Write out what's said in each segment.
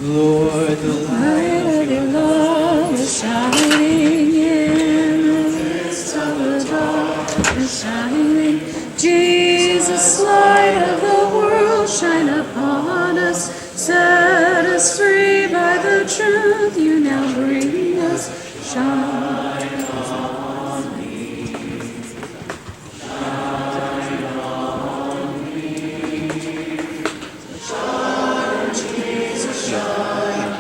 Lord, the light of your love is shining in the midst of the darkness, shining. Jesus, light of the world, shine upon us, set us free by the truth you now bring us. Shine on me, shine on me, shine, Jesus, shine.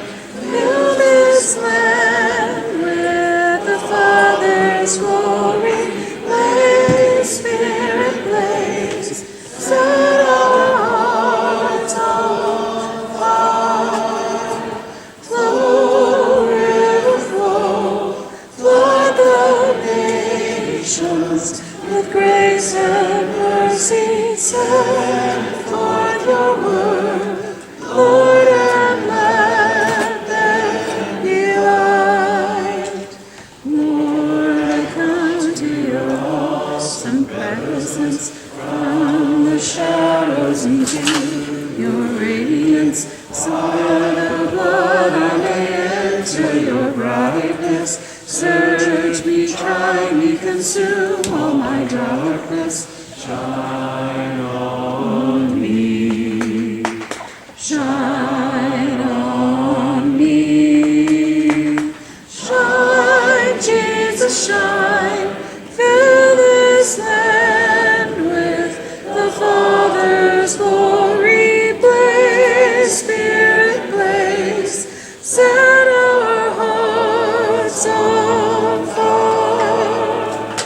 Fill this land with the Father's glory. Let Spirit blaze, set our hearts on fire. Flow, river, flow, flood the nations with grace and mercy. Send forth your word, Lord, and let there be light. Lord, I come to your awesome presence, from the shadows into your radiance. Son of blood, I may enter your brightness. Search me, try me, consume all my darkness. Shine on me, shine on me, shine, Jesus, shine. Fill this land with the Father's glory. Blaze, Spirit, blaze, set our hearts on fire.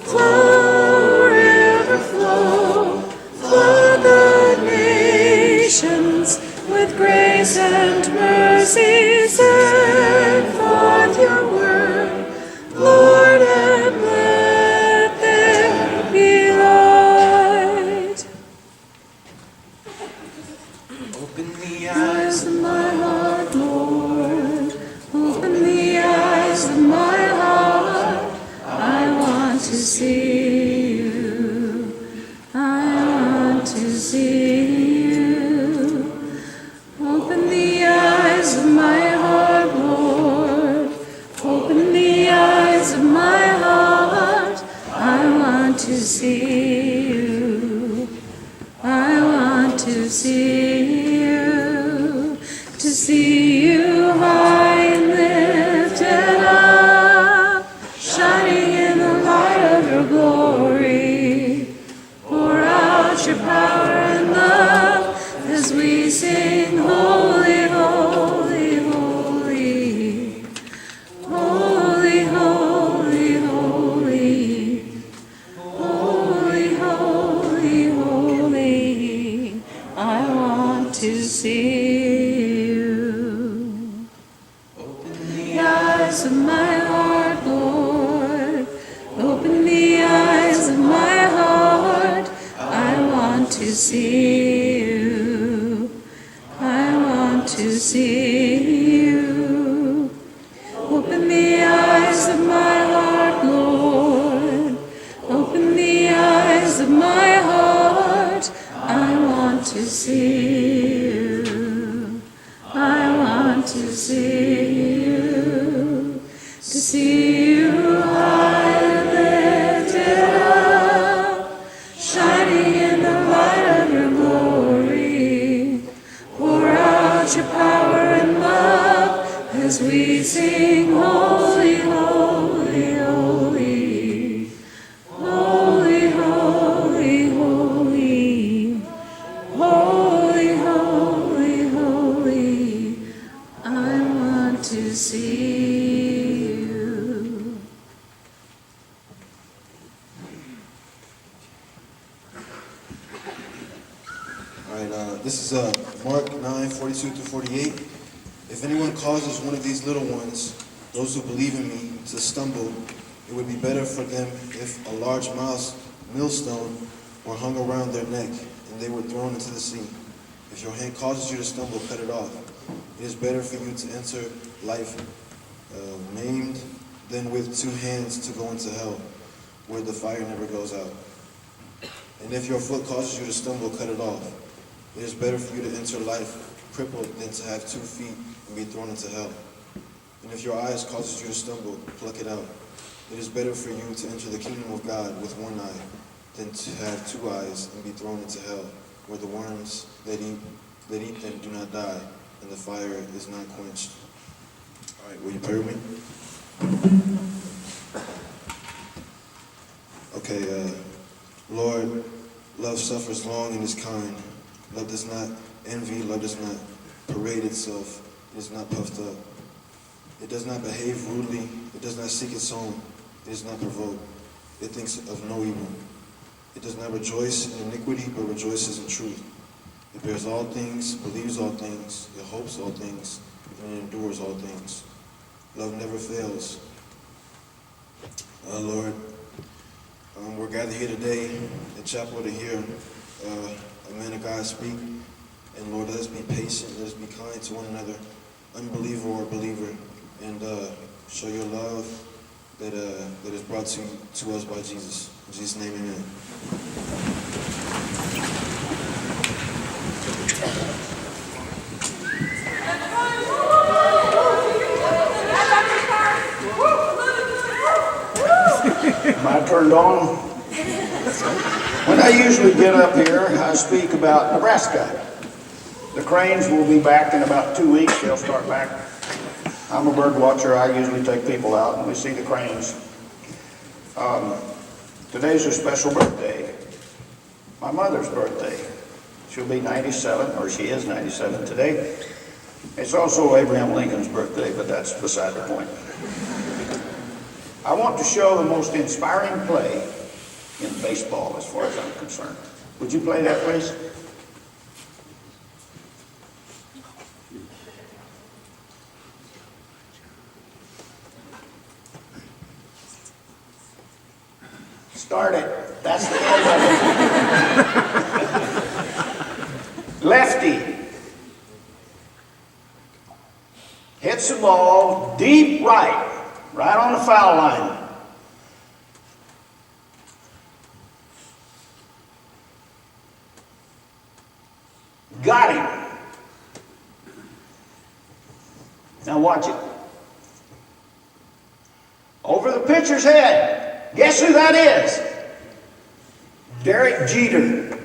Flow, river, flow, flood the nations with grace and mercy. Send forth your word, Lord, and let there be light. Open the eyes of my heart, Lord. Open the eyes of my heart. I want to see you. I want to see you. Open the eyes of my heart, Lord. Open the eyes of my heart. I want to see you. I want to see you. To see you high and lifted up, shining in the light of your glory. Pour out your power and love as we sing, holy, holy, holy. Holy, holy, holy. Holy, holy, holy. I want to see you. Open the eyes of my heart, Lord. Open the eyes of my heart. I want to see you. I want to see you. Open the eyes of my heart, Lord. Open the eyes of my heart. I want to see you. I want to see you. To see you high and lifted up, shining in the light of your glory. Pour out your power and love as we sing, holy, holy, holy. Holy, holy, holy. Holy, holy, holy. I want to see you. All right, this is Mark 9:42-48. If anyone causes one of these little ones, those who believe in me, to stumble, it would be better for them if a large millstone were hung around their neck and they were thrown into the sea. If your hand causes you to stumble, cut it off. It is better for you to enter life maimed than with two hands to go into hell, where the fire never goes out. And if your foot causes you to stumble, cut it off. It is better for you to enter life crippled than to have 2 feet and be thrown into hell. And if your eyes causes you to stumble, pluck it out. It is better for you to enter the kingdom of God with 1 eye than to have 2 eyes and be thrown into hell, where the worms that eat them do not die, and the fire is not quenched. All right, will you pray with me? Okay, Lord, love suffers long and is kind. Love does not envy, love does not parade itself, it is not puffed up. It does not behave rudely, it does not seek its own, it is not provoked, it thinks of no evil. It does not rejoice in iniquity, but rejoices in truth. It bears all things, believes all things, it hopes all things, and it endures all things. Love never fails. Lord, we're gathered here today in chapel to hear a man of God speak. And Lord, let us be patient, let us be kind to one another, unbeliever or believer, and show your love that is brought to us by Jesus. In Jesus' name, amen. Am I turned on? When I usually get up here, I speak about Nebraska. The cranes will be back in about 2 weeks. They'll start back. I'm a bird watcher. I usually take people out and we see the cranes. Today's a special birthday. My mother's birthday. She'll be 97, or she is 97 today. It's also Abraham Lincoln's birthday, but that's beside the point. I want to show the most inspiring play in baseball as far as I'm concerned. Would you play that, please? Start it. That's the end of it. Lefty hits the ball deep right on the foul line. Got him. Now watch it. Over the pitcher's head. Guess who that is? Derek Jeter,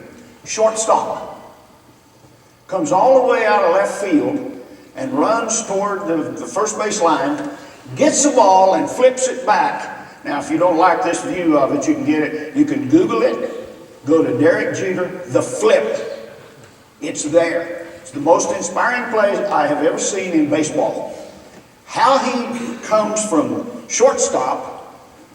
shortstop. Comes all the way out of left field and runs toward the first base line, gets the ball and flips it back. Now, if you don't like this view of it, you can get it. You can Google it. Go to Derek Jeter, the flip. It's there. It's the most inspiring play I have ever seen in baseball. How he comes from shortstop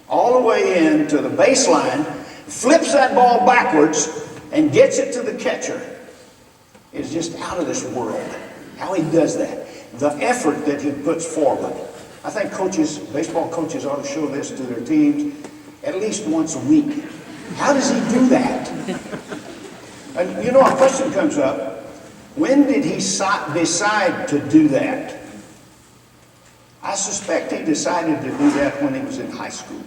all the way into the baseline, flips that ball backwards, and gets it to the catcher is just out of this world. How he does that. The effort that he puts forward. I think coaches, baseball coaches ought to show this to their teams at least once a week. How does he do that? And you know, a question comes up. When did he decide to do that? I suspect he decided to do that when he was in high school.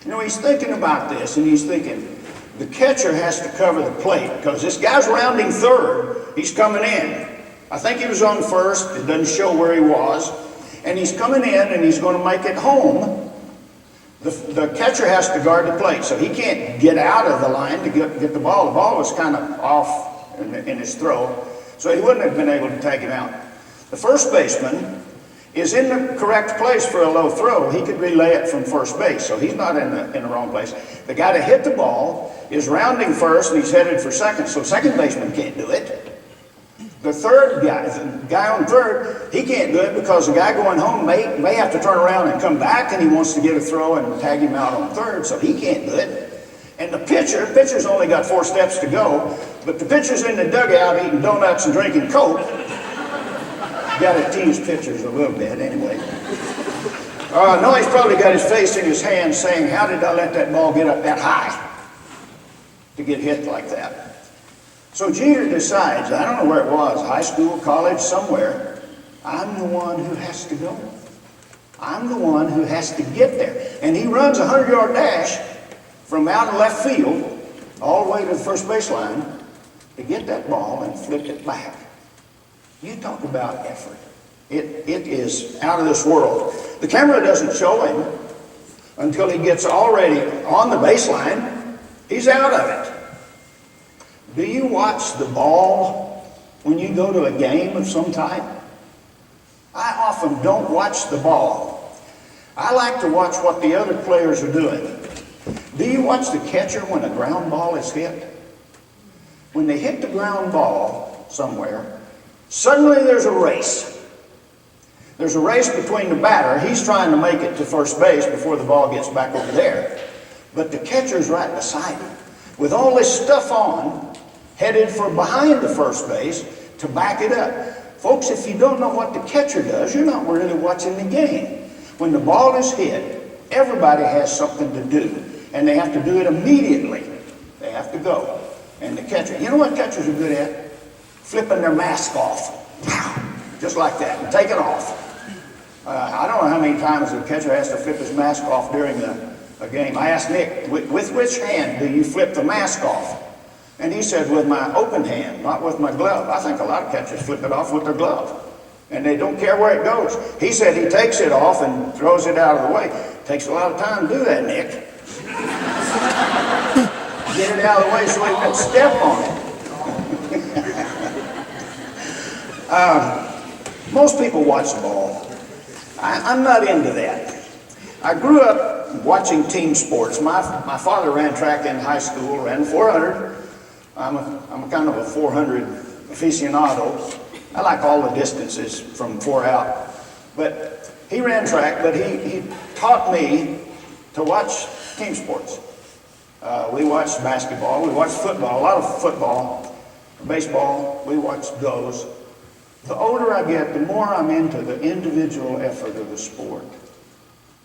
You know, he's thinking about this, and he's thinking, the catcher has to cover the plate, because this guy's rounding third, he's coming in. I think he was on first, it doesn't show where he was, and he's coming in, and he's going to make it home. The catcher has to guard the plate, so he can't get out of the line to get the ball. The ball was kind of off in his throw, so he wouldn't have been able to take him out. The first baseman is in the correct place for a low throw. He could relay it from first base, so he's not in the wrong place. The guy that hit the ball is rounding first, and he's headed for second, so second baseman can't do it. The third guy, the guy on third, he can't do it because the guy going home may have to turn around and come back, and he wants to get a throw and tag him out on third, so he can't do it. And the pitcher's only got 4 steps to go, but the pitcher's in the dugout eating donuts and drinking Coke. Got to tease pitchers a little bit anyway. No, he's probably got his face in his hands saying, how did I let that ball get up that high to get hit like that? So Jeter decides, I don't know where it was, high school, college, somewhere, I'm the one who has to go. I'm the one who has to get there. And he runs a 100-yard dash from out in left field all the way to the first baseline to get that ball and flip it back. You talk about effort. It is out of this world. The camera doesn't show him until he gets already on the baseline. He's out of it. Do you watch the ball when you go to a game of some type? I often don't watch the ball. I like to watch what the other players are doing. Do you watch the catcher when a ground ball is hit? When they hit the ground ball somewhere, suddenly there's a race. There's a race between the batter. He's trying to make it to first base before the ball gets back over there. But the catcher's right beside him with all this stuff on, headed for behind the first base to back it up. Folks, if you don't know what the catcher does, you're not really watching the game. When the ball is hit, everybody has something to do, and they have to do it immediately. They have to go. And the catcher, you know what catchers are good at? Flipping their mask off. Just like that, and take it off. I don't know how many times the catcher has to flip his mask off during a game. I asked Nick, with which hand do you flip the mask off? And he said, with my open hand, not with my glove. I think a lot of catchers flip it off with their glove. And they don't care where it goes. He said he takes it off and throws it out of the way. Takes a lot of time to do that, Nick. Get it out of the way so he can step on it. Most people watch the ball. I'm not into that. I grew up watching team sports. My father ran track in high school, ran 400. I'm a kind of a 400 aficionado. I like all the distances from 4 out. But he ran track, but he taught me to watch team sports. We watched basketball, we watched football, a lot of football, baseball, we watched those. The older I get, the more I'm into the individual effort of the sport.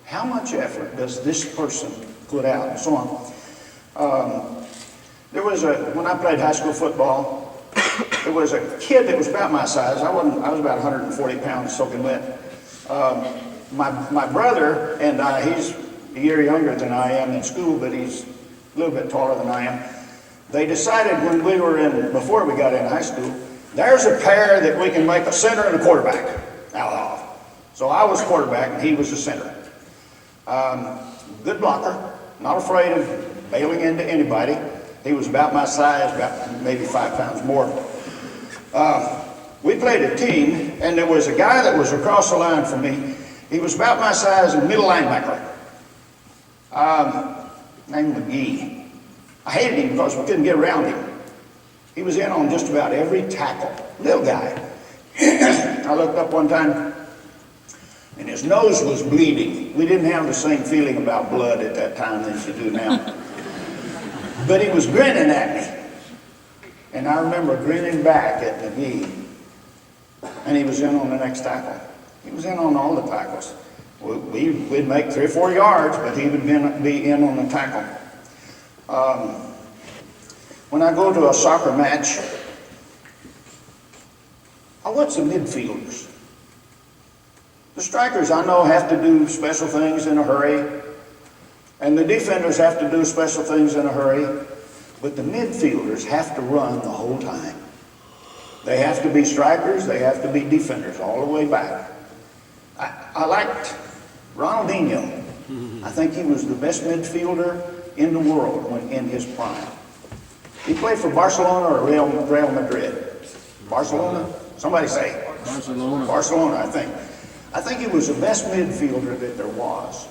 How much effort does this person put out, and so on. When I played high school football, there was a kid that was about my size. I was about 140 pounds soaking wet. My brother and I, he's a year younger than I am in school, but he's a little bit taller than I am. They decided when we were before we got in high school, there's a pair that we can make a center and a quarterback out of. So I was quarterback and he was the center. Good blocker, not afraid of bailing into anybody. He was about my size, about maybe 5 pounds more. We played a team, and there was a guy that was across the line from me. He was about my size and middle linebacker, named McGee. I hated him because we couldn't get around him. He was in on just about every tackle. Little guy. I looked up one time, and his nose was bleeding. We didn't have the same feeling about blood at that time as you do now. But he was grinning at me. And I remember grinning back at McGee. And he was in on the next tackle. He was in on all the tackles. We'd make 3 or 4 yards, but he would be in on the tackle. When I go to a soccer match, I watch the midfielders. The strikers, I know, have to do special things in a hurry. And the defenders have to do special things in a hurry. But the midfielders have to run the whole time. They have to be strikers, they have to be defenders all the way back. I liked Ronaldinho. I think he was the best midfielder in the world when in his prime. He played for Barcelona or Real Madrid? Barcelona? Somebody say. Barcelona. Barcelona, I think. I think he was the best midfielder that there was.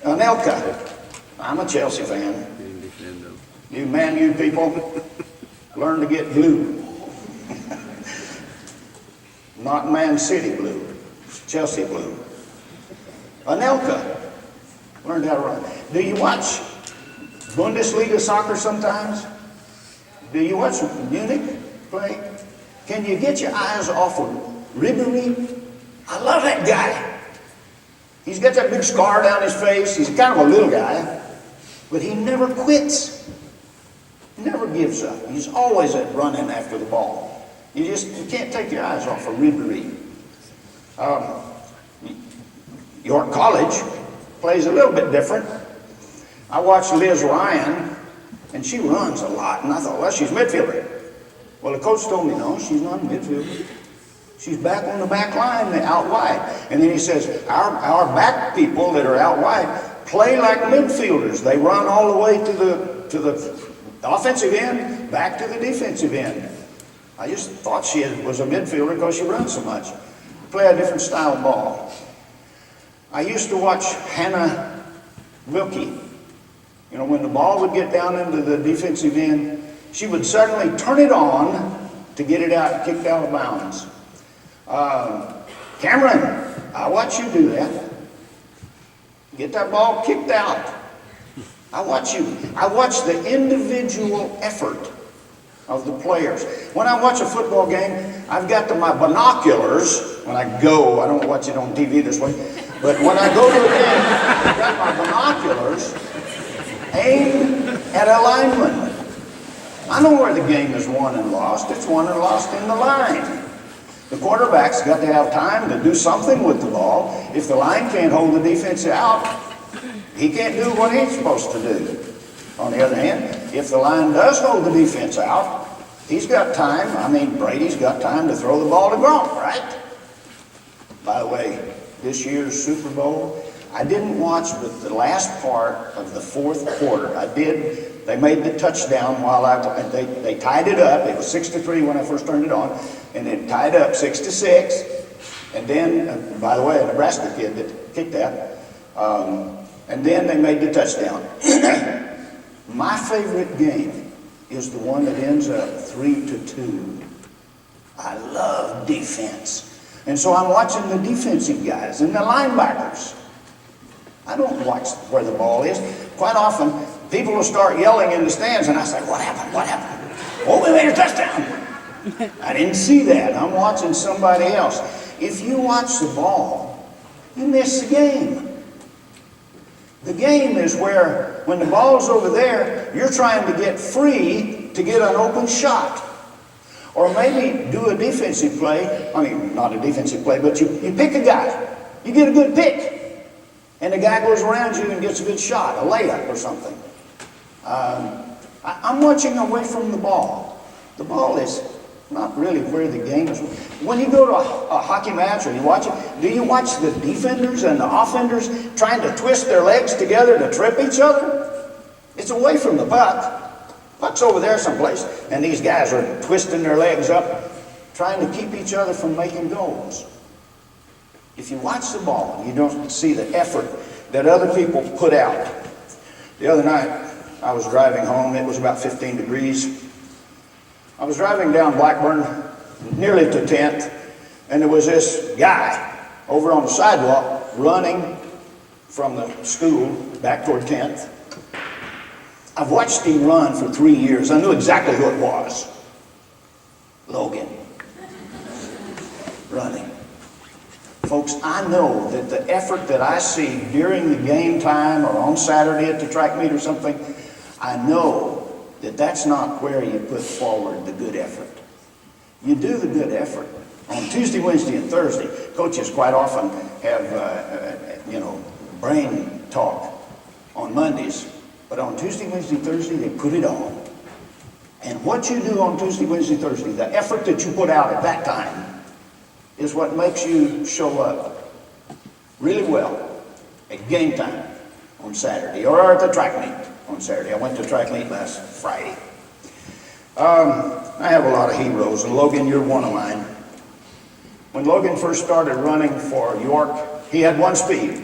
Anelka. I'm a Chelsea fan. You Man U people, learn to get blue. Not Man City blue, Chelsea blue. Anelka learned how to run. Do you watch Bundesliga soccer sometimes? Do you watch Munich play? Can you get your eyes off of Ribery? I love that guy. He's got that big scar down his face. He's kind of a little guy, but he never quits. He never gives up. He's always at running after the ball. You can't take your eyes off of Ribery. York College plays a little bit different. I watched Liz Ryan, and she runs a lot, and I thought, well, she's midfielder. Well, the coach told me, no, she's not a midfielder. She's back on the back line, out wide. And then he says, our back people that are out wide play like midfielders. They run all the way to the offensive end, back to the defensive end. I just thought she was a midfielder because she runs so much. Play a different style of ball. I used to watch Hannah Wilkie. You know, when the ball would get down into the defensive end, she would suddenly turn it on to get it out, kicked out of bounds. Cameron, I watch you do that. Get that ball kicked out. I watch you. I watch the individual effort of the players. When I watch a football game, I've got my binoculars. When I go, I don't watch it on TV this way, but when I go to a game, I've got my binoculars aimed at a lineman. I know where the game is won and lost. It's won and lost in the line. The quarterback's got to have time to do something with the ball. If the line can't hold the defense out, he can't do what he's supposed to do. On the other hand, if the line does hold the defense out, he's got time. I mean, Brady's got time to throw the ball to Gronk, right? By the way, this year's Super Bowl, I didn't watch but the last part of the fourth quarter. I did. They made the touchdown while they tied it up. It was 6-3 when I first turned it on, and it tied up 6-6. And then, by the way, a Nebraska kid that kicked that. And then they made the touchdown. My favorite game is the one that ends up 3-2. I love defense. And so I'm watching the defensive guys and the linebackers. I don't watch where the ball is. Quite often, people will start yelling in the stands, and I say, what happened? What happened? Oh, we made a touchdown. I didn't see that. I'm watching somebody else. If you watch the ball, you miss the game. The game is where, when the ball's over there, you're trying to get free to get an open shot. Or maybe do a defensive play. I mean, not a defensive play, but you pick a guy. You get a good pick. And the guy goes around you and gets a good shot, a layup or something. I'm watching away from the ball. The ball is not really where the game is. When you go to a hockey match or you watch it, do you watch the defenders and the offenders trying to twist their legs together to trip each other? It's away from the puck. Puck's over there someplace, and these guys are twisting their legs up, trying to keep each other from making goals. If you watch the ball, you don't see the effort that other people put out. The other night, I was driving home. It was about 15 degrees. I was driving down Blackburn, nearly to 10th, and there was this guy over on the sidewalk running from the school back toward 10th. I've watched him run for 3 years. I knew exactly who it was. Logan. Running. Folks, I know that the effort that I see during the game time or on Saturday at the track meet or something, I know that that's not where you put forward the good effort. You do the good effort. On Tuesday, Wednesday, and Thursday, coaches quite often have, brain talk on Mondays. But on Tuesday, Wednesday, Thursday, they put it on. And what you do on Tuesday, Wednesday, Thursday, the effort that you put out at that time, is what makes you show up really well at game time on Saturday or at the track meet on Saturday. I went to track meet last Friday. I have a lot of heroes, and Logan, you're one of mine. When Logan first started running for York, he had one speed.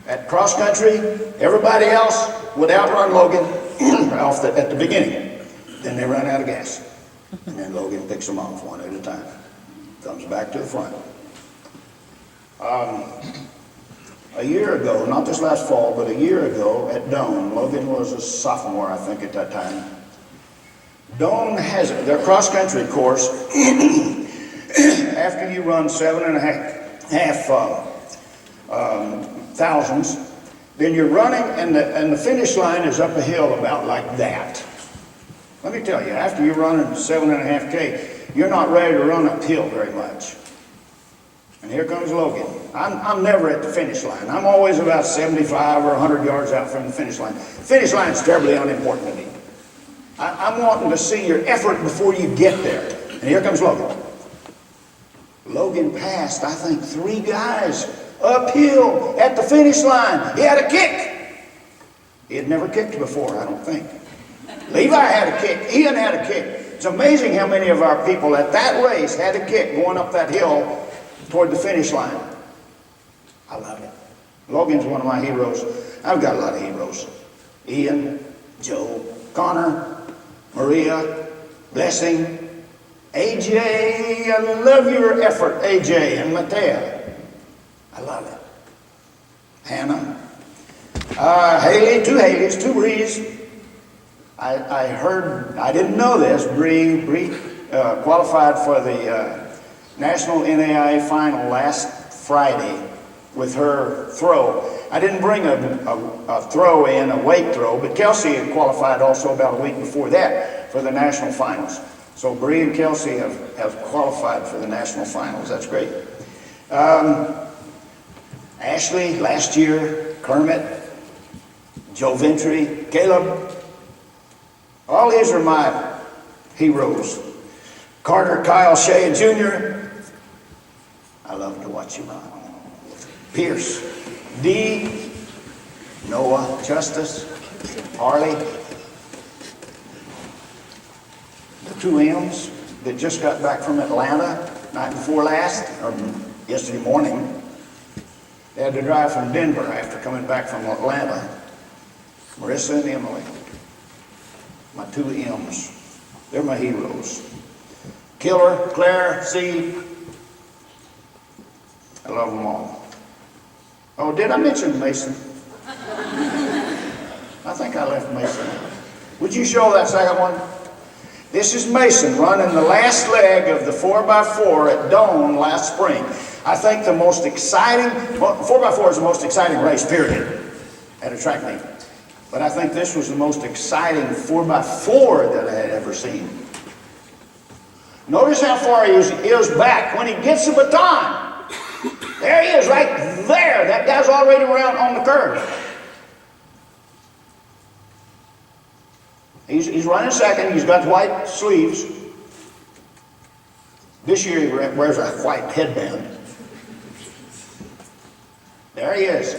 At cross country, everybody else would outrun Logan at the beginning. Then they run out of gas. And then Logan picks them off one at a time. Comes back to the front. A year ago, not this last fall, but a year ago at Doane, Logan was a sophomore, I think, at that time. Doane has their cross-country course. After you run 7.5 thousands, then you're running, and the finish line is up a hill about like that. Let me tell you, after you're running 7.5K, you're not ready to run uphill very much. And here comes Logan. I'm never at the finish line. I'm always about 75 or 100 yards out from the finish line. The finish line's terribly unimportant to me. I'm wanting to see your effort before you get there. And here comes Logan. Logan passed, I think, 3 guys uphill at the finish line. He had a kick. He had never kicked before, I don't think. Levi had a kick. Ian had a kick. It's amazing how many of our people at that race had a kick going up that hill toward the finish line. I love it. Logan's one of my heroes. I've got a lot of heroes. Ian, Joe, Connor, Maria, Blessing, AJ. I love your effort, AJ, and Matea. I love it. Hannah. Haley, 2 Haleys, 2 Brees. I heard, I didn't know this, Bree qualified for the National NAIA final last Friday with her throw. I didn't bring a throw in, a weight throw, but Kelsey had qualified also about a week before that for the national finals. So Bree and Kelsey have qualified for the national finals. That's great. Ashley, last year, Kermit, Joe Ventry, Caleb. All these are my heroes. Carter, Kyle, Shea, Jr. I love to watch you run. Pierce, Dee, Noah, Justice, Harley. The 2 M's that just got back from Atlanta night before last, or yesterday morning. They had to drive from Denver after coming back from Atlanta. Marissa and Emily. My 2 M's. They're my heroes. Killer, Claire, C. I love them all. Oh, did I mention Mason? I think I left Mason out. Would you show that second one? This is Mason running the last leg of the 4x4 at Doane last spring. I think the most exciting, 4x4 is the most exciting race, period, at a track meet. But I think this was the most exciting 4x4 that I had ever seen. Notice how far he is back when he gets the baton. There he is, right there. That guy's already around on the curve. He's running second. He's got white sleeves. This year he wears a white headband. There he is.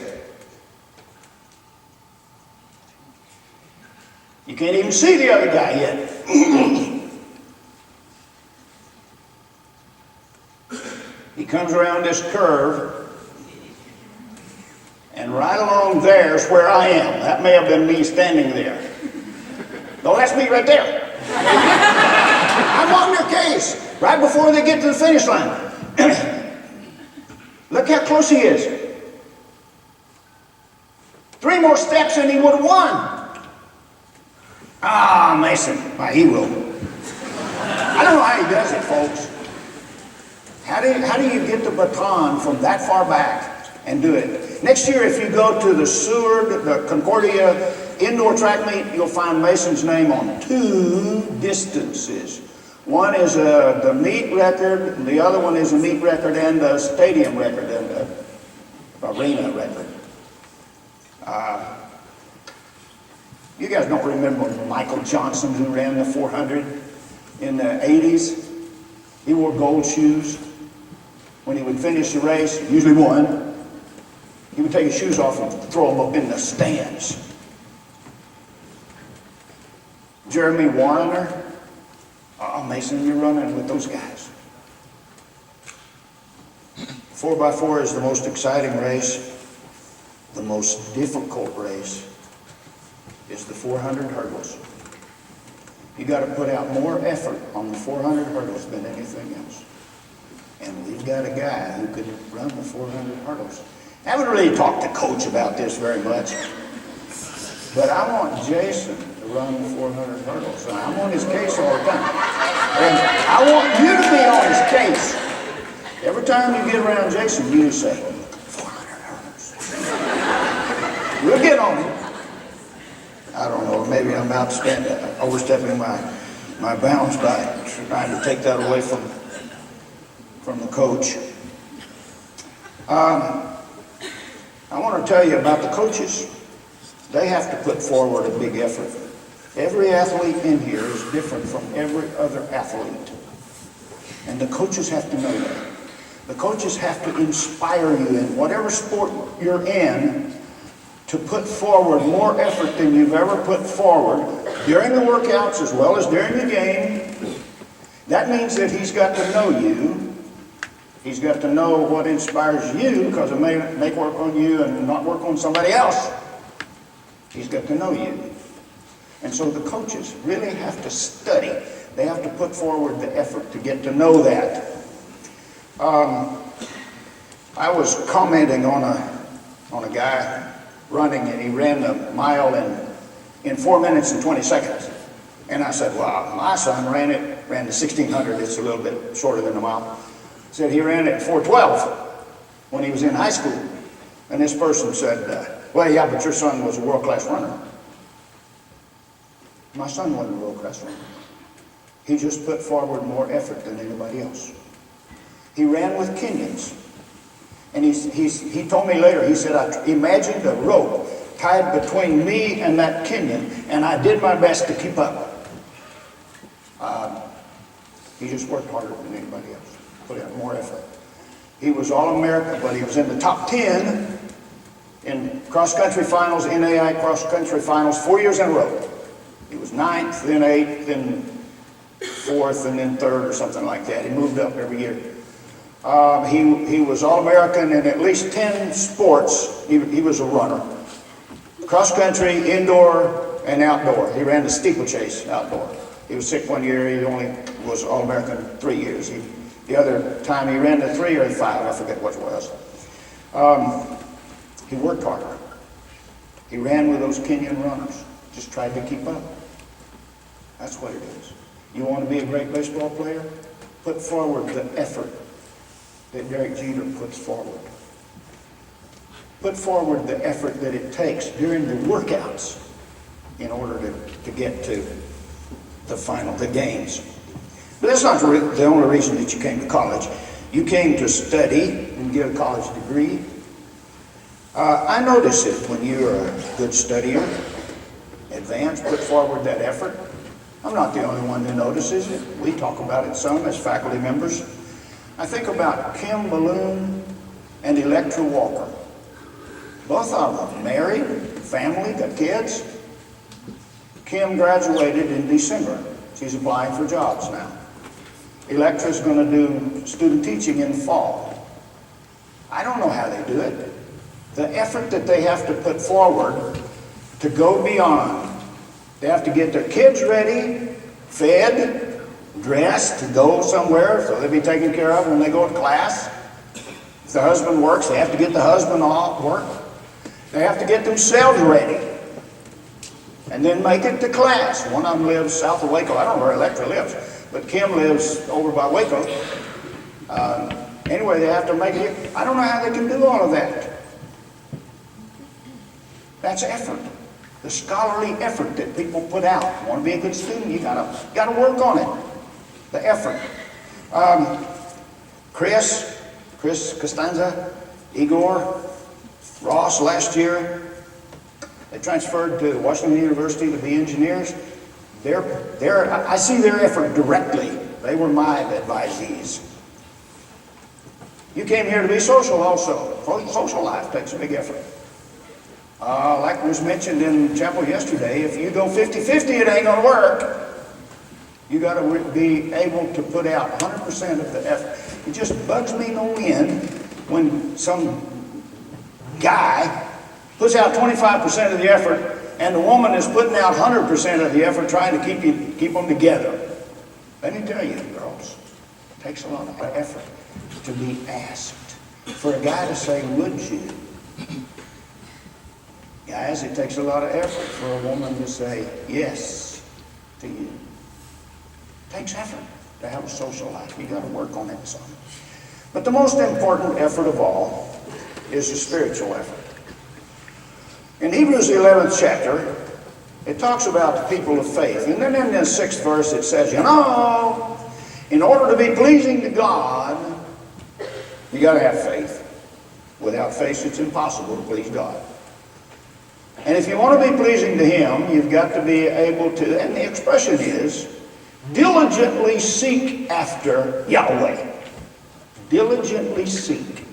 You can't even see the other guy yet. He comes around this curve, and right along there is where I am. That may have been me standing there. No, that's me right there. I'm on their case, right before they get to the finish line. Look how close he is. 3 more steps and he would have won. Ah, Mason, my hero. I don't know how he does it, folks. How do you get the baton from that far back and do it? Next year, if you go to the Seward, the Concordia indoor track meet, you'll find Mason's name on 2 distances. One is the meet record, and the other one is a meet record and the stadium record and the arena record. You guys don't remember Michael Johnson, who ran the 400 in the 80s? He wore gold shoes. When he would finish the race, usually won, he would take his shoes off and throw them up in the stands. Jeremy Warner. Oh, Mason, you're running with those guys. 4x4 is the most exciting race. The most difficult race is the 400 hurdles. You got to put out more effort on the 400 hurdles than anything else. And we've got a guy who could run the 400 hurdles. I haven't really talked to Coach about this very much, but I want Jason to run the 400 hurdles. And I'm on his case all the time. And I want you to be on his case. Every time you get around Jason, you just say, 400 hurdles. We'll get on him. I don't know, maybe I'm overstepping my bounds by trying to take that away from the coach. I want to tell you about the coaches. They have to put forward a big effort. Every athlete in here is different from every other athlete. And the coaches have to know that. The coaches have to inspire you in whatever sport you're in to put forward more effort than you've ever put forward during the workouts as well as during the game. That means that he's got to know you. He's got to know what inspires you, because it may work on you and not work on somebody else. He's got to know you. And so the coaches really have to study. They have to put forward the effort to get to know that. I was commenting on a guy running, and he ran a mile in 4 minutes and 20 seconds. And I said, well, my son ran the 1600. It's a little bit shorter than a mile. Said he ran it at 4:12 when he was in high school. And this person said, well, yeah, but your son was a world-class runner. My son wasn't a world-class runner. He just put forward more effort than anybody else. He ran with Kenyans. And he told me later, he said, I imagined a rope tied between me and that Kenyan, and I did my best to keep up. He just worked harder than anybody else, put out more effort. He was All-American, but he was in the top 10 in cross-country finals, NAI cross-country finals, 4 years in a row. He was 9th, then 8th, then 4th, and then 3rd or something like that. He moved up every year. He was All-American in at least 10 sports. He was a runner. Cross-country, indoor, and outdoor. He ran the steeplechase outdoor. He was sick one year. He only was All-American 3 years. The other time he ran the 3 or the 5, I forget what it was. He worked harder. He ran with those Kenyan runners. Just tried to keep up. That's what it is. You want to be a great baseball player? Put forward the effort that Derek Jeter puts forward. Put forward the effort that it takes during the workouts in order to get to the final, the games. But that's not the only reason that you came to college. You came to study and get a college degree. I notice it when you're a good studier, advance, put forward that effort. I'm not the only one who notices it. We talk about it some as faculty members. I think about Kim Balloon and Electra Walker. Both of them married, family, got kids. Kim graduated in December. She's applying for jobs now. Electra's going to do student teaching in fall. I don't know how they do it. The effort that they have to put forward to go beyond. They have to get their kids ready, fed, dressed to go somewhere so they'll be taken care of when they go to class. If the husband works, they have to get the husband off work. They have to get themselves ready and then make it to class. One of them lives south of Waco. I don't know where Electra lives, but Kim lives over by Waco. Anyway, they have to make it. I don't know how they can do all of that. That's effort. The scholarly effort that people put out. You want to be a good student, you gotta work on it. The effort. Chris Costanza, Igor, Ross last year, they transferred to Washington University to be engineers. I see their effort directly. They were my advisees. You came here to be social also. Social life takes a big effort. Like was mentioned in chapel yesterday, if you go 50-50, it ain't going to work. You got to be able to put out 100% of the effort. It just bugs me no end when some guy puts out 25% of the effort and the woman is putting out 100% of the effort trying to keep them together. Let me tell you, girls, it takes a lot of effort to be asked. For a guy to say, would you? Guys, it takes a lot of effort for a woman to say yes to you. It takes effort to have a social life. You got to work on it some. But the most important effort of all is the spiritual effort. In Hebrews the 11th chapter, it talks about the people of faith. And then in the 6th verse it says, in order to be pleasing to God, you got to have faith. Without faith, it's impossible to please God. And if you want to be pleasing to Him, you've got to be able to, and the expression is, diligently seek after Yahweh. Diligently seek.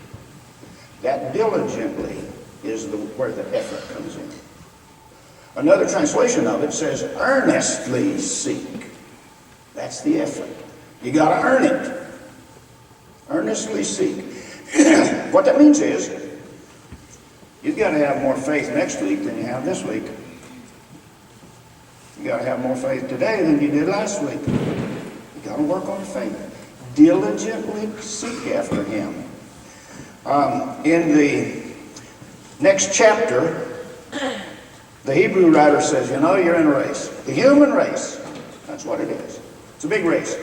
That diligently is where the effort comes in. Another translation of it says, earnestly seek. That's the effort. You got to earn it. Earnestly seek. What that means is, you've got to have more faith next week than you have this week. You got to have more faith today than you did last week. You got to work on faith. Diligently seek after Him. In the next chapter, the Hebrew writer says, you know, you're in a race. The human race. That's what it is. It's a big race.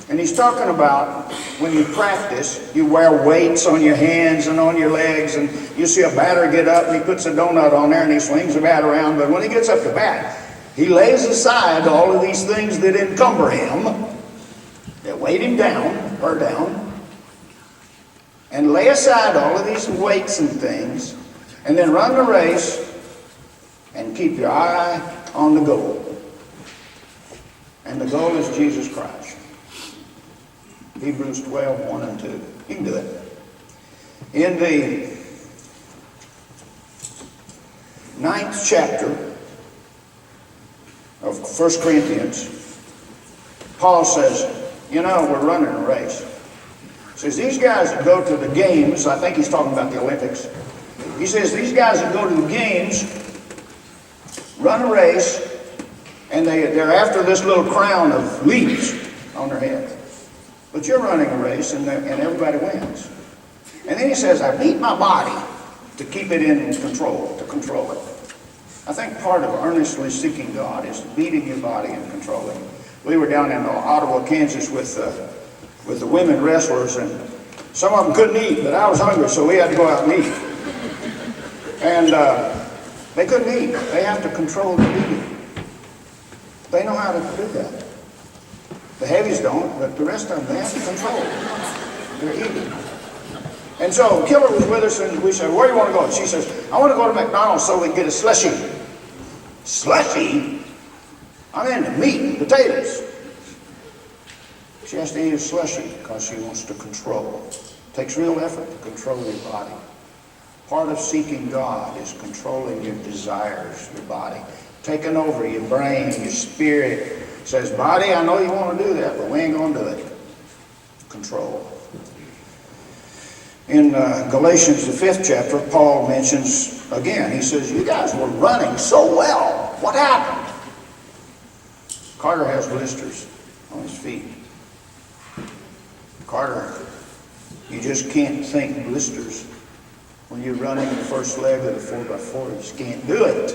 And he's talking about when you practice, you wear weights on your hands and on your legs, and you see a batter get up and he puts a donut on there and he swings the bat around. But when he gets up to bat, he lays aside all of these things that encumber him, that weight him down, her down, and lay aside all of these weights and things, and then run the race and keep your eye on the goal. And the goal is Jesus Christ. Hebrews 12, 1 and 2. You can do it. In the 9th chapter of 1 Corinthians, Paul says, you know, we're running a race. He says, these guys that go to the games, I think he's talking about the Olympics. He says, these guys that go to the games run a race, and they're after this little crown of leaves on their head. But you're running a race, and everybody wins. And then he says, I beat my body to keep it in control, to control it. I think part of earnestly seeking God is beating your body and controlling it. We were down in Ottawa, Kansas with the women wrestlers, and some of them couldn't eat, but I was hungry, so we had to go out and eat. And they couldn't eat. They have to control the eating. They know how to do that. The heavies don't, but the rest of them, they have to control their eating. And so Killer was with us, and we said, where do you want to go? And she says, I want to go to McDonald's so we can get a slushie. Slushie? I'm into meat and potatoes. She has to eat a slushie because she wants to control. It takes real effort to control your body. Part of seeking God is controlling your desires, your body. Taking over your brain, your spirit. Says, body, I know you want to do that, but we ain't going to do it. Control. In Galatians, the 5th chapter, Paul mentions, again, he says, you guys were running so well. What happened? Carter has blisters on his feet. Carter, you just can't think blisters. When you're running the first leg of the 4x4, you just can't do it.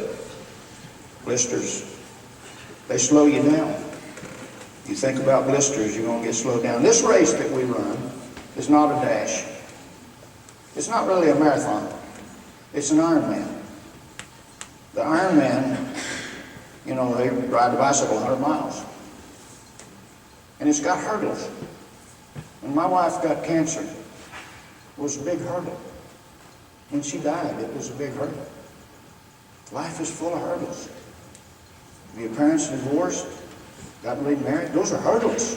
Blisters, they slow you down. You think about blisters, you're going to get slowed down. This race that we run is not a dash. It's not really a marathon. It's an Ironman. The Ironman, you know, they ride the bicycle 100 miles. And it's got hurdles. When my wife got cancer, it was a big hurdle. When she died, it was a big hurdle. Life is full of hurdles. Your parents divorced, got married, those are hurdles.